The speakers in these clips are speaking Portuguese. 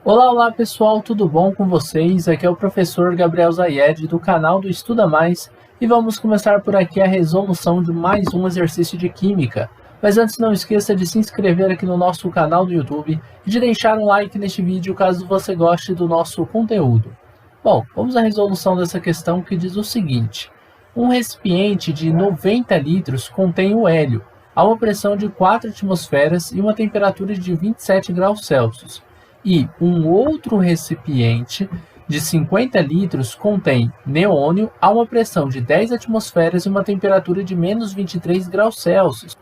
Olá pessoal, tudo bom com vocês? Aqui é o professor Gabriel Zayed do canal do Estuda Mais e vamos começar por aqui a resolução de mais um exercício de Química. Mas antes não esqueça de se inscrever aqui no nosso canal do YouTube e de deixar um like neste vídeo caso você goste do nosso conteúdo. Bom, vamos à resolução dessa questão que diz o seguinte: um recipiente de 90 litros contém o hélio a uma pressão de 4 atmosferas e uma temperatura de 27 graus Celsius. E um outro recipiente de 50 litros contém neônio a uma pressão de 10 atmosferas e uma temperatura de menos 23 graus Celsius.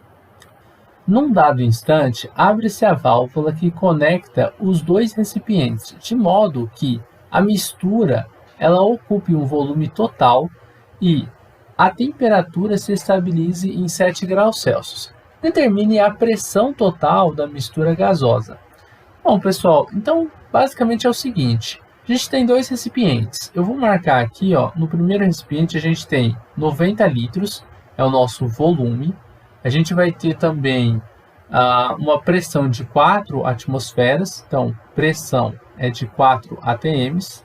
Num dado instante, abre-se a válvula que conecta os dois recipientes, de modo que a mistura ela ocupe um volume total e a temperatura se estabilize em 7 graus Celsius. Determine a pressão total da mistura gasosa. Bom, pessoal, então basicamente é o seguinte: a gente tem dois recipientes. Eu vou marcar aqui, no primeiro recipiente a gente tem 90 litros, é o nosso volume. A gente vai ter também uma pressão de 4 atmosferas, então pressão é de 4 atms.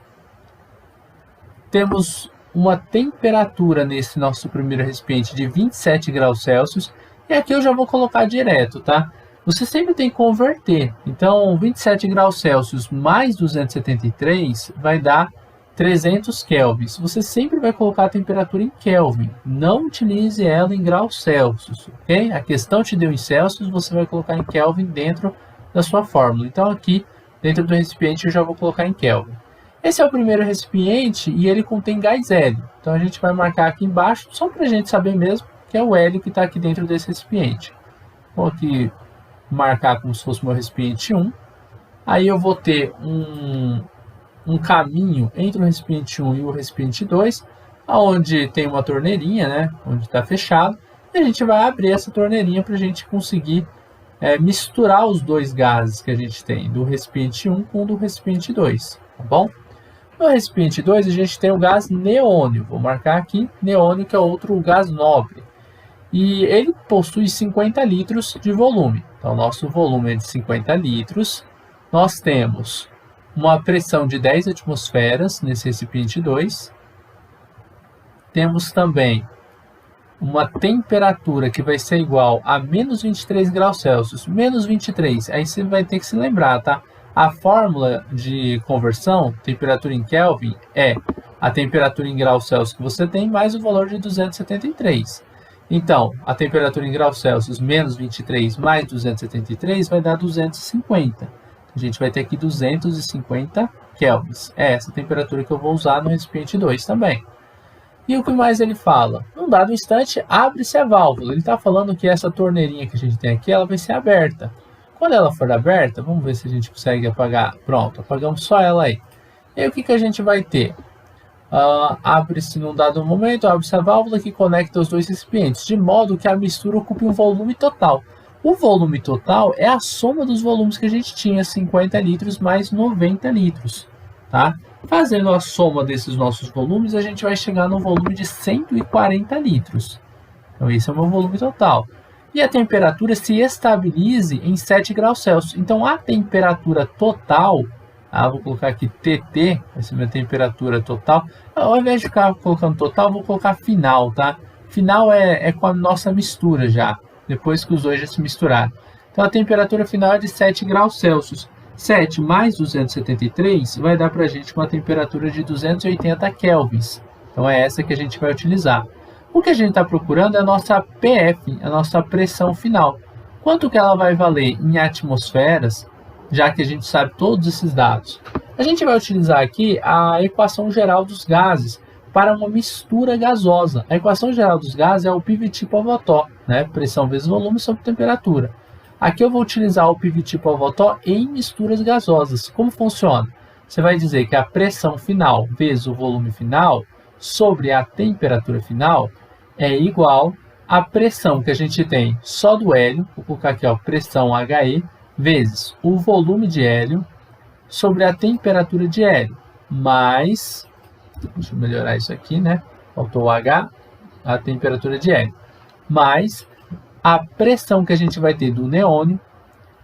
Temos uma temperatura nesse nosso primeiro recipiente de 27 graus Celsius, e aqui eu já vou colocar direto, tá? Você sempre tem que converter. Então, 27 graus Celsius mais 273 vai dar 300 kelvins. Você sempre vai colocar a temperatura em Kelvin. Não utilize ela em graus Celsius, ok? A questão te deu em Celsius, você vai colocar em Kelvin dentro da sua fórmula. Então, aqui, dentro do recipiente, eu já vou colocar em Kelvin. Esse é o primeiro recipiente e ele contém gás hélio. Então, a gente vai marcar aqui embaixo, só para a gente saber mesmo que é o hélio que está aqui dentro desse recipiente. Vou aqui marcar como se fosse meu recipiente 1. Aí eu vou ter um caminho entre o recipiente 1 e o recipiente 2, onde tem uma torneirinha, né, onde está fechado, e a gente vai abrir essa torneirinha para a gente conseguir misturar os dois gases que a gente tem, do recipiente 1 com o do recipiente 2, tá bom? No recipiente 2 a gente tem o gás neônio, vou marcar aqui, neônio, que é outro gás nobre, e ele possui 50 litros de volume. Então, nosso volume é de 50 litros. Nós temos uma pressão de 10 atmosferas nesse recipiente 2. Temos também uma temperatura que vai ser igual a menos 23 graus Celsius. Menos 23, aí você vai ter que se lembrar, tá? A fórmula de conversão, temperatura em Kelvin, é a temperatura em graus Celsius que você tem mais o valor de 273. Então, a temperatura em graus Celsius menos 23 mais 273 vai dar 250. A gente vai ter aqui 250 kelvins. É essa temperatura que eu vou usar no recipiente 2 também. E o que mais ele fala? Num dado instante, abre-se a válvula. Ele está falando que essa torneirinha que a gente tem aqui, ela vai ser aberta. Quando ela for aberta, vamos ver se a gente consegue apagar. Pronto, apagamos só ela aí. E aí o que a gente vai ter? Abre-se num dado momento, abre-se a válvula que conecta os dois recipientes, de modo que a mistura ocupe um volume total. O volume total é a soma dos volumes que a gente tinha, 50 litros mais 90 litros. Tá? Fazendo a soma desses nossos volumes, a gente vai chegar no volume de 140 litros. Então, esse é o meu volume total. E a temperatura se estabilize em 7 graus Celsius. Então, a temperatura total... vou colocar aqui TT, vai ser minha temperatura total. Ao invés de ficar colocando total, vou colocar final, tá? Final é com a nossa mistura já, depois que os dois já se misturaram. Então, a temperatura final é de 7 graus Celsius. 7 mais 273 vai dar para a gente uma temperatura de 280 kelvins. Então, é essa que a gente vai utilizar. O que a gente está procurando é a nossa PF, a nossa pressão final. Quanto que ela vai valer em atmosferas, já que a gente sabe todos esses dados? A gente vai utilizar aqui a equação geral dos gases para uma mistura gasosa. A equação geral dos gases é o PV-T/O, né? Pressão vezes volume sobre temperatura. Aqui eu vou utilizar o PV-T/O em misturas gasosas. Como funciona? Você vai dizer que a pressão final vezes o volume final sobre a temperatura final é igual à pressão que a gente tem só do hélio, vou colocar aqui, pressão HE, vezes o volume de hélio sobre a temperatura de hélio, mais, deixa eu melhorar isso aqui, né? Faltou o H, a temperatura de hélio, mais a pressão que a gente vai ter do neônio,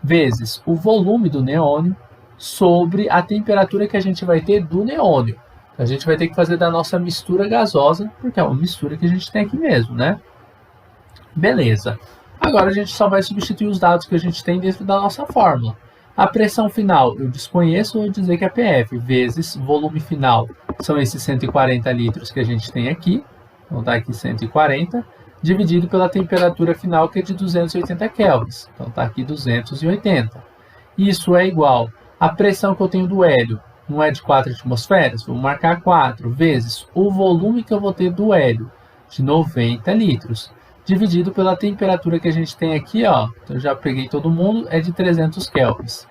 vezes o volume do neônio, sobre a temperatura que a gente vai ter do neônio. A gente vai ter que fazer da nossa mistura gasosa, porque é uma mistura que a gente tem aqui mesmo, né? Beleza. Agora a gente só vai substituir os dados que a gente tem dentro da nossa fórmula. A pressão final eu desconheço, vou dizer que é PF, vezes volume final, são esses 140 litros que a gente tem aqui. Então tá aqui 140, dividido pela temperatura final, que é de 280 kelvins. Então tá aqui 280. Isso é igual à pressão que eu tenho do hélio, não é de 4 atmosferas? Vou marcar 4 vezes o volume que eu vou ter do hélio, de 90 litros, dividido pela temperatura que a gente tem aqui, ó. Então, eu já peguei todo mundo, é de 300 kelvins.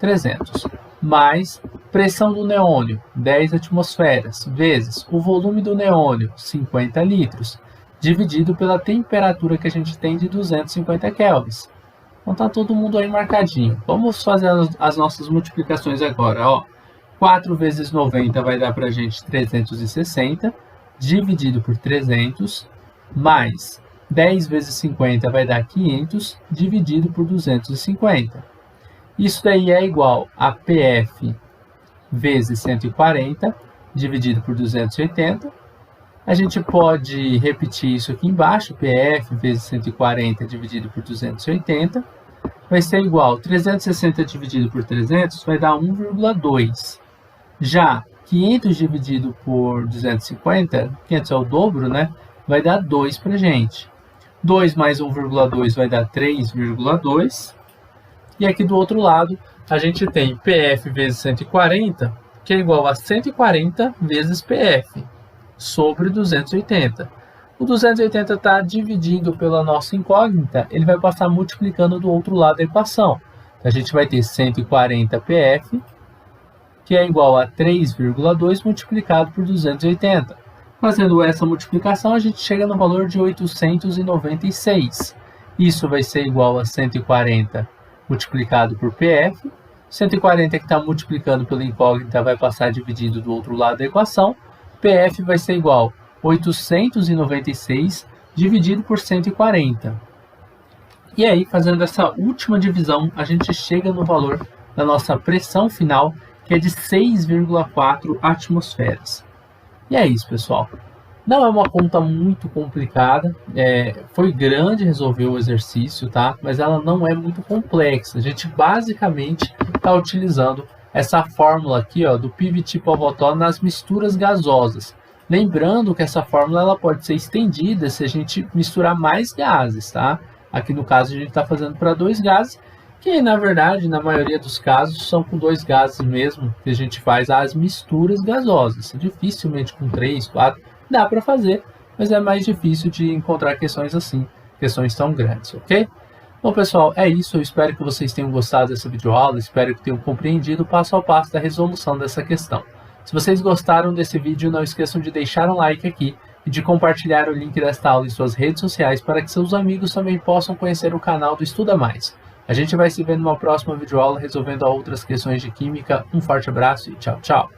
300. Mais pressão do neônio, 10 atmosferas, vezes o volume do neônio, 50 litros, dividido pela temperatura que a gente tem de 250 kelvins. Então tá todo mundo aí marcadinho. Vamos fazer as nossas multiplicações agora, ó. 4 vezes 90 vai dar para a gente 360, dividido por 300, mais 10 vezes 50 vai dar 500, dividido por 250. Isso daí é igual a PF vezes 140, dividido por 280. A gente pode repetir isso aqui embaixo, PF vezes 140 dividido por 280, vai ser igual a 360 dividido por 300, vai dar 1,2. Já 500 dividido por 250, 500 é o dobro, né? Vai dar 2 para a gente. 2 mais 1,2 vai dar 3,2. E aqui do outro lado, a gente tem PF vezes 140, que é igual a 140 vezes PF, sobre 280. O 280 está dividido pela nossa incógnita, ele vai passar multiplicando do outro lado da equação. A gente vai ter 140 PF, que é igual a 3,2 multiplicado por 280. Fazendo essa multiplicação, a gente chega no valor de 896. Isso vai ser igual a 140 multiplicado por PF. 140 que está multiplicando pela incógnita vai passar dividido do outro lado da equação. PF vai ser igual a 896 dividido por 140. E aí, fazendo essa última divisão, a gente chega no valor da nossa pressão final, que é de 6,4 atmosferas. E é isso, pessoal. Não é uma conta muito complicada, foi grande resolver o exercício, tá? Mas ela não é muito complexa. A gente basicamente está utilizando essa fórmula aqui, ó, do PVT-Pivotó nas misturas gasosas. Lembrando que essa fórmula ela pode ser estendida se a gente misturar mais gases, tá? Aqui no caso a gente está fazendo para 2 gases, que na verdade, na maioria dos casos, são com 2 gases mesmo que a gente faz as misturas gasosas. Dificilmente com 3, 4, dá para fazer, mas é mais difícil de encontrar questões assim, questões tão grandes, ok? Bom, pessoal, é isso. Eu espero que vocês tenham gostado dessa videoaula, espero que tenham compreendido o passo a passo da resolução dessa questão. Se vocês gostaram desse vídeo, não esqueçam de deixar um like aqui e de compartilhar o link desta aula em suas redes sociais para que seus amigos também possam conhecer o canal do Estuda Mais. A gente vai se ver numa próxima videoaula resolvendo outras questões de química. Um forte abraço e tchau, tchau!